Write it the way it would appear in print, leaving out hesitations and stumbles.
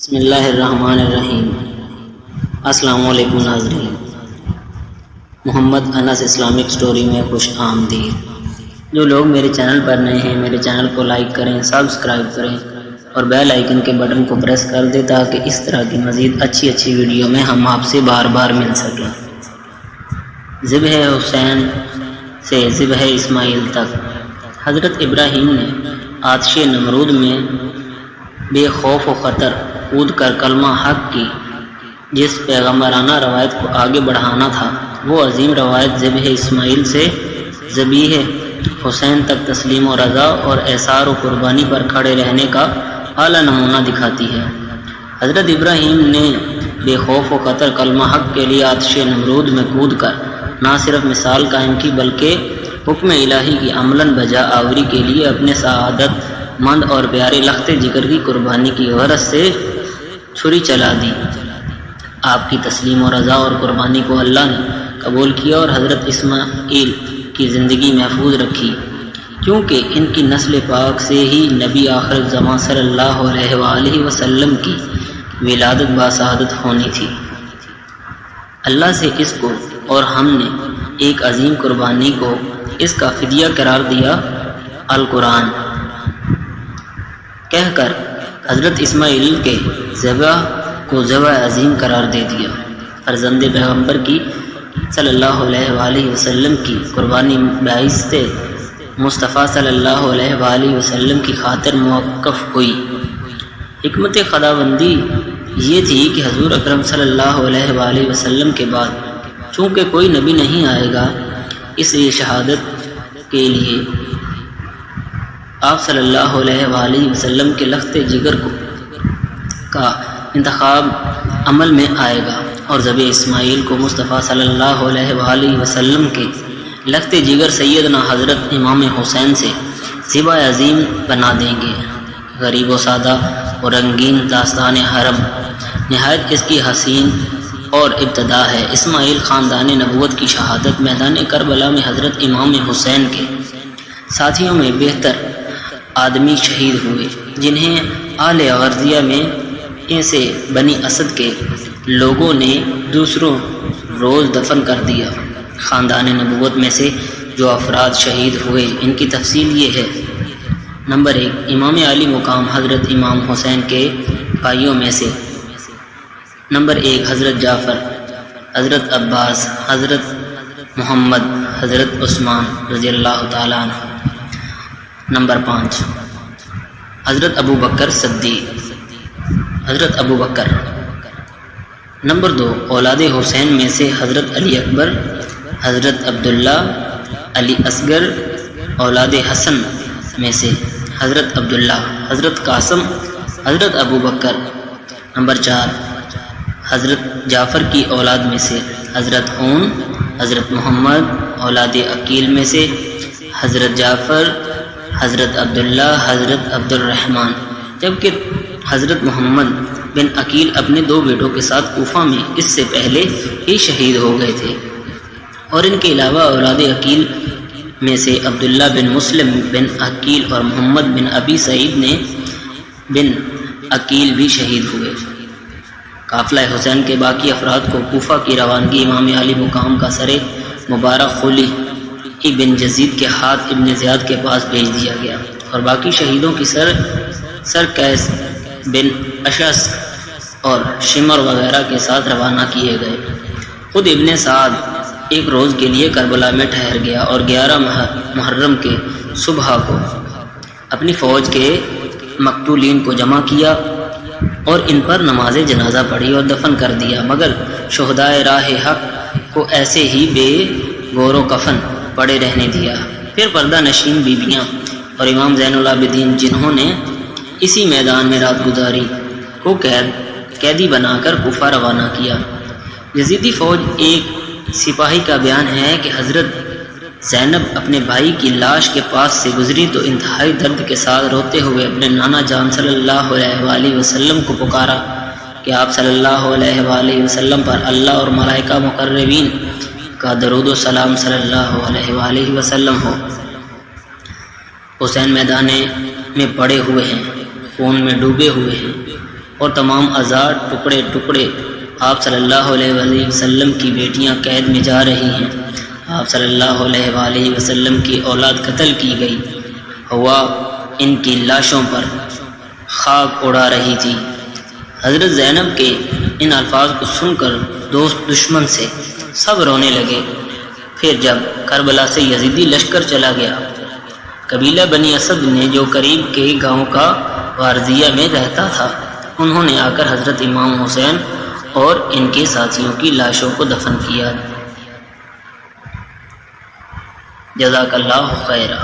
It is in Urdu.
بسم اللہ الرحمن الرحیم۔ السلام علیکم ناظرین، محمد انس اسلامک سٹوری میں خوش آمدید۔ جو لوگ میرے چینل پر نئے ہیں میرے چینل کو لائک کریں، سبسکرائب کریں اور بیل آئیکن کے بٹن کو پریس کر دیں تاکہ اس طرح کی مزید اچھی ویڈیو میں ہم آپ سے بار بار مل سکیں۔ ذبح حسین سے ذبح اسماعیل تک، حضرت ابراہیم نے آتش نمرود میں بے خوف و خطر کود کر کلمہ حق کی جس پیغمبرانہ روایت کو آگے بڑھانا تھا، وہ عظیم روایت ذبح اسماعیل سے ذبیح حسین تک تسلیم و رضا اور احسار و قربانی پر کھڑے رہنے کا اعلیٰ نمونہ دکھاتی ہے۔ حضرت ابراہیم نے بے خوف و خطر کلمہ حق کے لیے آتش نمرود میں کود کر نہ صرف مثال قائم کی بلکہ حکم الہی کی عملاً بجا آوری کے لیے اپنے سعادت مند اور پیارے لخت جگر کی قربانی کی غرض سے چھری چلا دی۔ آپ کی تسلیم و رضا اور قربانی کو اللہ نے قبول کیا اور حضرت اسماعیل کی زندگی محفوظ رکھی، کیونکہ ان کی نسل پاک سے ہی نبی آخر زمان صلی اللہ علیہ وآلہ وسلم کی ولادت باسعادت ہونی تھی۔ اللہ سے اس کو اور ہم نے ایک عظیم قربانی کو اس کا فدیہ قرار دیا۔ القرآن کہہ کر حضرت اسماعیل کے ذبح کو ذبح عظیم قرار دے دیا۔ فرزند پیغمبر کی صلی اللہ علیہ وآلہ وسلم کی قربانی باعث مصطفیٰ صلی اللہ علیہ وآلہ وسلم کی خاطر موقف ہوئی۔ حکمت خداوندی یہ تھی کہ حضور اکرم صلی اللہ علیہ وآلہ وسلم کے بعد چونکہ کوئی نبی نہیں آئے گا، اس لیے شہادت کے لیے آپ صلی اللہ علیہ وآلہ وسلم کے لخت جگر کا انتخاب عمل میں آئے گا اور ذبح اسماعیل کو مصطفیٰ صلی اللہ علیہ وآلہ وسلم کے لخت جگر سیدنا حضرت امام حسین سے ذبح عظیم بنا دیں گے۔ غریب و سادہ اور رنگین داستان حرم نہایت اس کی حسین اور ابتدا ہے۔ اسماعیل خاندان نبوت کی شہادت میدان کربلا میں حضرت امام حسین کے ساتھیوں میں بہتر آدمی شہید ہوئے، جنہیں آل غرضیہ میں سے بنی اسد کے لوگوں نے دوسروں روز دفن کر دیا۔ خاندان نبوت میں سے جو افراد شہید ہوئے ان کی تفصیل یہ ہے۔ نمبر 1، امام علی مقام حضرت امام حسین کے بھائیوں میں سے۔ نمبر 1، حضرت جعفر، حضرت عباس، حضرت محمد، حضرت عثمان رضی اللہ تعالیٰ عنہ۔ نمبر 5، حضرت ابو بکر صدیق، حضرت ابو بکر۔ نمبر 2، اولاد حسین میں سے حضرت علی اکبر، حضرت عبداللہ، علی اصغر۔ اولاد حسن میں سے حضرت عبداللہ، حضرت قاسم، حضرت ابو بکر۔ نمبر 4، حضرت جعفر کی اولاد میں سے حضرت اون، حضرت محمد۔ اولاد عقیل میں سے حضرت جعفر، حضرت عبداللہ، حضرت عبد الرحمن، جبکہ حضرت محمد بن عقیل اپنے 2 بیٹوں کے ساتھ کوفہ میں اس سے پہلے ہی شہید ہو گئے تھے، اور ان کے علاوہ اولاد عقیل میں سے عبداللہ بن مسلم بن عقیل اور محمد بن ابی سعید نے بن عقیل بھی شہید ہوئے۔ قافلہ حسین کے باقی افراد کو کوفہ کی روانگی امام علی مقام کا سر مبارک خلی ابن جزید کے ہاتھ ابن زیاد کے پاس بھیج دیا گیا، اور باقی شہیدوں کی سر قیس بن اشعث اور شمر وغیرہ کے ساتھ روانہ کیے گئے۔ خود ابن سعد ایک روز کے لیے کربلا میں ٹھہر گیا اور 11 محرم کے صبح کو اپنی فوج کے مقتولین کو جمع کیا اور ان پر نماز جنازہ پڑھی اور دفن کر دیا، مگر شہدائے راہ حق کو ایسے ہی بے گور و کفن پڑے رہنے دیا۔ پھر پردہ نشین بیویاں اور امام زین العابدین جنہوں نے اسی میدان میں رات گزاری کو قیدی بنا کر کوفہ روانہ کیا۔ یزیدی فوج ایک سپاہی کا بیان ہے کہ حضرت زینب اپنے بھائی کی لاش کے پاس سے گزری تو انتہائی درد کے ساتھ روتے ہوئے اپنے نانا جان صلی اللہ علیہ وآلہ وسلم کو پکارا کہ آپ صلی اللہ علیہ وآلہ وسلم پر اللہ اور ملائکہ مقربین کا درود و سلام صلی اللہ علیہ وآلہ وسلم ہو۔ حسین میدان میں پڑے ہوئے ہیں، خون میں ڈوبے ہوئے ہیں، اور تمام اعضاء ٹکڑے ٹکڑے آپ صلی اللہ علیہ وآلہ وسلم کی بیٹیاں قید میں جا رہی ہیں، آپ صلی اللہ علیہ وآلہ وسلم کی اولاد قتل کی گئی، ہوا ان کی لاشوں پر خاک اڑا رہی تھی۔ حضرت زینب کے ان الفاظ کو سن کر دوست دشمن سے سب رونے لگے۔ پھر جب کربلا سے یزیدی لشکر چلا گیا، قبیلہ بنی اسد نے جو قریب کے گاؤں کا وارزیہ میں رہتا تھا، انہوں نے آ کر حضرت امام حسین اور ان کے ساتھیوں کی لاشوں کو دفن کیا۔ جزاک اللہ خیرہ۔